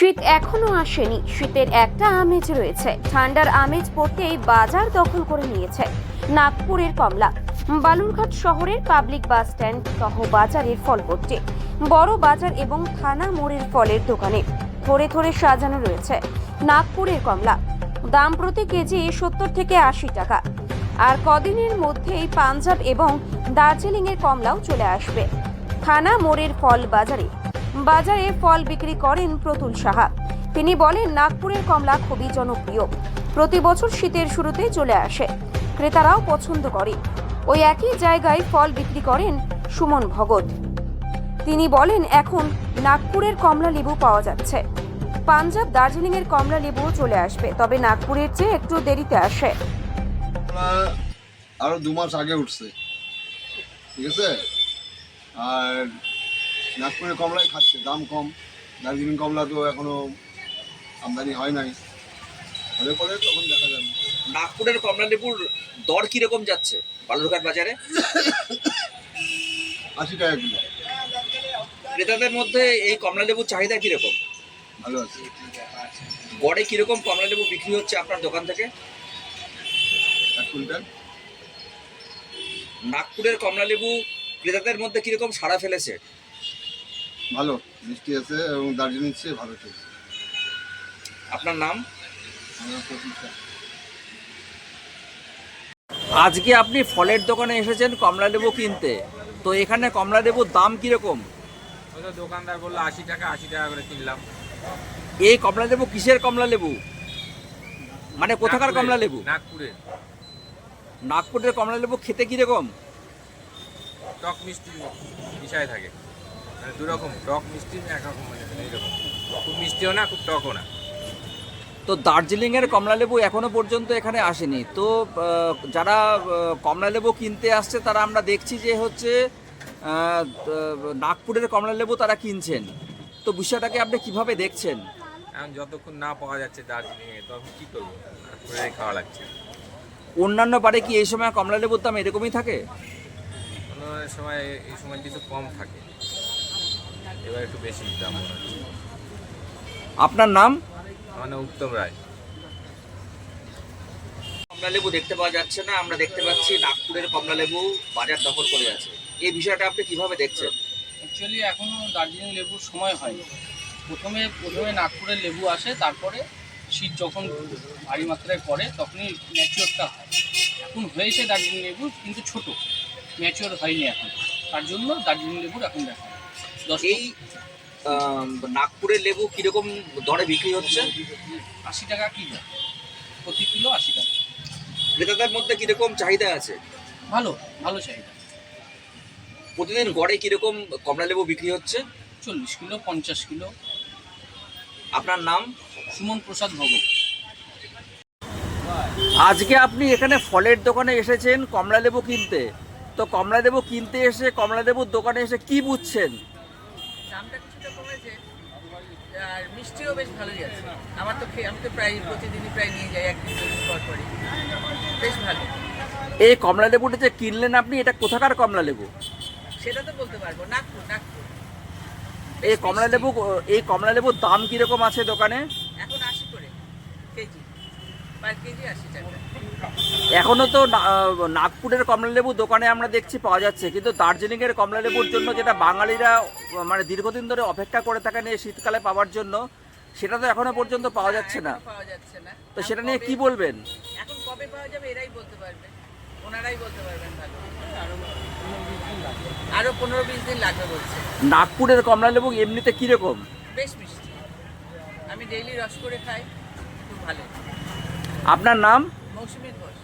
শীত এখনো আসেনি, শীতের একটা আমেজ রয়েছে। ঠান্ডার আমেজ পড়তেই বাজার দখল করে নিয়েছে নাগপুরের কমলা। বালুরঘাট শহরের পাবলিক বাস স্ট্যান্ড সহ বাজারের ফলপট্টি, বড় বাজার এবং থানা মোড়ের ফলের দোকানে থরে থরে সাজানো রয়েছে নাগপুরের কমলা। দাম প্রতি কেজি 70 থেকে 80 টাকা। আর কদিনের মধ্যেই পাঞ্জাব এবং দার্জিলিং এর কমলাও চলে আসবে থানা মোড়ের ফল বাজারে। বাজারে ফল বিক্রি করেন প্রতুল সাহা। তিনি বলেন, নাগপুরের কমলা খুবই জনপ্রিয়, প্রতি বছর শীতের শুরুতে চলে আসে, ক্রেতারাও পছন্দ করে। ওই একই জায়গায় ফল বিক্রি করেন সুমন ভগত। তিনি বলেন, এখন নাগপুরের কমলা লেবু পাওয়া যাচ্ছে, পাঞ্জাব দার্জিলিং এর কমলা লেবুও চলে আসবে, তবে নাগপুরের চেয়ে একটু দেরিতে আসে। আরো 2 মাস আগে উঠছে, ঠিক আছে। আর নাগপুরের কমলাই খাচ্ছে, দাম কম। দার্জিলিং কমলা তো এখনো আমদানি হয় নাই, হলে পরে তখন দেখা যাবে। নাগপুরের কমলা লেবুর দর কিরকম যাচ্ছে বালুরঘাট বাজারে? 80 টাকা কিলো। ক্রেতাদের মধ্যে এই কমলা লেবুর চাহিদা কিরকম? ভালো আছে। গড়ে কিরকম কমলা লেবু বিক্রি হচ্ছে আপনার দোকান থেকে? 1 কুইন্টাল। নাগপুরের কমলা লেবু ক্রেতাদের মধ্যে কিরকম সাড়া ফেলেছে? ভালো মিষ্টি আছে এবং দার্জিলিং চেয়ে ভালো চলছে। আপনার নাম? আমরা প্রতিষ্ঠা। আজকে আপনি ফলের দোকানে এসেছেন কমলা লেবু কিনতে, তো এখানে কমলা লেবুর দাম কিরকম? ওই তো দোকানদার বললো 80 টাকা, 80 টাকা করে কিনলাম। এই কমলা লেবু কিসের কমলা লেবু, মানে কোথাকার কমলা লেবু? নাগপুরের। নাগপুরের কমলা লেবু খেতে কিরকম? টক মিষ্টি মিশাই থাকে, মানে দুরকম, টক মিষ্টি একরকম, মানে এইরকম, খুব মিষ্টিও না খুব টকও না। তো দার্জিলিংয়ের কমলা লেবু এখনো পর্যন্ত এখানে আসেনি, তো যারা কমলা লেবু কিনতে আসছে তারা আমরা দেখছি যে হচ্ছে নাগপুরের কমলা লেবু তারা কিনছেন, তো বিষয়টাকে আপনি কিভাবে দেখছেন? এখন যতক্ষণ না পাওয়া যাচ্ছে দার্জিলিংয়ে, তখন কী করবো, নাগপুরেই খাওয়া লাগছে। অন্যান্য বারে কি এই সময় কমলা লেবুর দাম এরকমই থাকে? কোনো সময় এই সময় কিছু কম থাকে, এবার একটু বেশি দাম মনে হচ্ছে। আপনার নাম? মানে উত্তম রায়। কমলা লেবু দেখতে পাওয়া যাচ্ছে না, আমরা দেখতে পাচ্ছি নাগপুরের কমলা লেবু বাজার দখল করে আছে, এই বিষয়টা আপনি কিভাবে দেখছেন? অ্যাকচুয়ালি এখনও দার্জিলিং লেবুর সময় হয়নি। প্রথমে নাগপুরের লেবু আসে, তারপরে শীত যখন ভারী মাত্রায় পড়ে তখনই ম্যাচিওরটা হয়। এখন হয়েছে দার্জিলিং লেবু, কিন্তু ছোট, ম্যাচিওর হয়নি এখন, তার জন্য দার্জিলিং লেবুর এখন দেখা যায়। এই নাগপুরের লেবু কিরকম দরে বিক্রি হচ্ছে? 80 টাকা কিলো, প্রতি কিলো 80 টাকা। ক্রেতাদের মধ্যে কিরকম চাহিদা আছে? ভালো ভালো চাহিদা। প্রতিদিন গড়ে কিরকম কমলা লেবু বিক্রি হচ্ছে? 40 কিলো, 50 কিলো। আপনার নাম? সুমন প্রসাদ ভগত। আজকে আপনি এখানে ফলের দোকানে এসেছেন কমলা লেবু কিনতে, তো কমলা লেবু কিনতে এসে কমলা লেবুর দোকানে এসে কি বুঝছেন? দামটা কিছুটা কমেছে, আর মিষ্টিও বেশ ভালোই আছে। আমি তো প্রায় প্রতিদিনই প্রায় নিয়ে যাই, একদিন দুদিন পর পরই। বেশ ভালো। এই কমলা লেবুটা যে কিনলেন আপনি, এটা কোথাকার কমলা লেবু? সেটা তো বলতে পারবো, নাগপুর। এই কমলা লেবুর দাম কিরকম আছে দোকানে? এখন 80 করে কেজি, পার কেজি 80 টাকা। এখনো তো নাগপুরের কমলা লেবু দোকানে আমরা দেখছি পাওয়া যাচ্ছে, কিন্তু দার্জিলিংয়ের কমলা লেবুর জন্য যেটা বাঙালিরা মানে দীর্ঘদিন ধরে অপেক্ষা করে থাকেন এই শীতকালে পাওয়ার জন্য, সেটা তো এখনো পর্যন্ত পাওয়া যাচ্ছে না। পাওয়া যাচ্ছে না, তো সেটা নিয়ে কি বলবেন? এখন কবে পাওয়া যাবে এরাই বলতে পারবে, ওনারাই বলতে পারবেন। ভালো, আরো 15-20 দিন লাগবে বলছে। নাগপুরের কমলা লেবু এমনিতে কিরকম? বেশ মিষ্টি, আমি ডেইলি রস করে খাই, খুব ভালো। আপনার নাম? মৌসুমী ঘোষ।